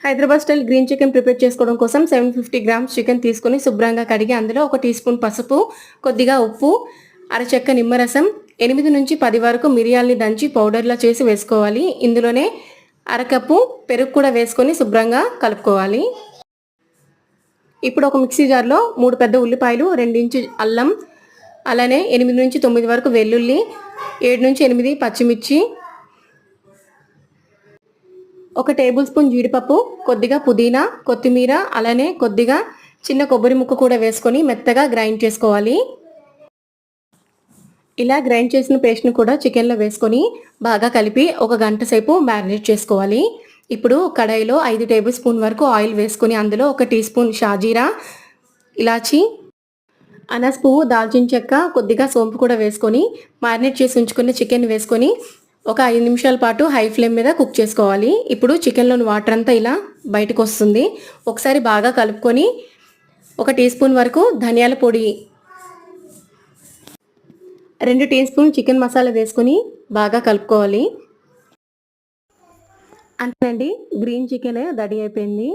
Hyderabad style green chicken prepare చేసుకోవడం కోసం 750 grams chicken తీసుకొని శుభ్రంగా కడిగి అందులో 1 టీ స్పూన్ పసుపు, కొద్దిగా ఉప్పు, అరచెక్క నిమ్మరసం, 8 నుంచి 10 వరకు మిరియాల్ని దంచి పౌడర్లా చేసి వేసుకోవాలి. ఇందులోనే అరకప్పు పెరుగు కూడా వేసుకొని శుభ్రంగా కలుపుకోవాలి. ఇప్పుడు ఒక మిక్సీ జార్లో 3 పెద్ద ఉల్లిపాయలు, 2 ఇంచు అల్లం, అలానే 8 నుంచి 9 వరకు వెల్లుల్లి, 7 నుంచి 8 పచ్చిమిర్చి, 1 టేబుల్ స్పూన్ జీడిపప్పు, కొద్దిగా పుదీనా, కొత్తిమీర, అలానే కొద్దిగా చిన్న కొబ్బరి ముక్క కూడా వేసుకొని మెత్తగా గ్రైండ్ చేసుకోవాలి. ఇలా గ్రైండ్ చేసిన పేస్ట్ని కూడా చికెన్లో వేసుకొని బాగా కలిపి 1 గంట సేపు మ్యారినేట్ చేసుకోవాలి. ఇప్పుడు కడాయిలో 5 టేబుల్ స్పూన్ వరకు ఆయిల్ వేసుకొని అందులో 1 టీ స్పూన్ షాజీరా, ఇలాచి, అనాస్ పువ్వు, దాల్చిన చెక్క, కొద్దిగా సోంపు కూడా వేసుకొని మ్యారినేట్ చేసి ఉంచుకున్న చికెన్ వేసుకొని ఒక 5 నిమిషాల పాటు హై ఫ్లేమ్ మీద కుక్ చేసుకోవాలి. ఇప్పుడు చికెన్లోని వాటర్ అంతా ఇలా బయటకు వస్తుంది. ఒకసారి బాగా కలుపుకొని 1 టీ స్పూన్ వరకు ధనియాల పొడి, 2 టీ స్పూన్ చికెన్ మసాలా వేసుకొని బాగా కలుపుకోవాలి. అంతేనండి, గ్రీన్ చికెన్ రెడీ అయిపోయింది.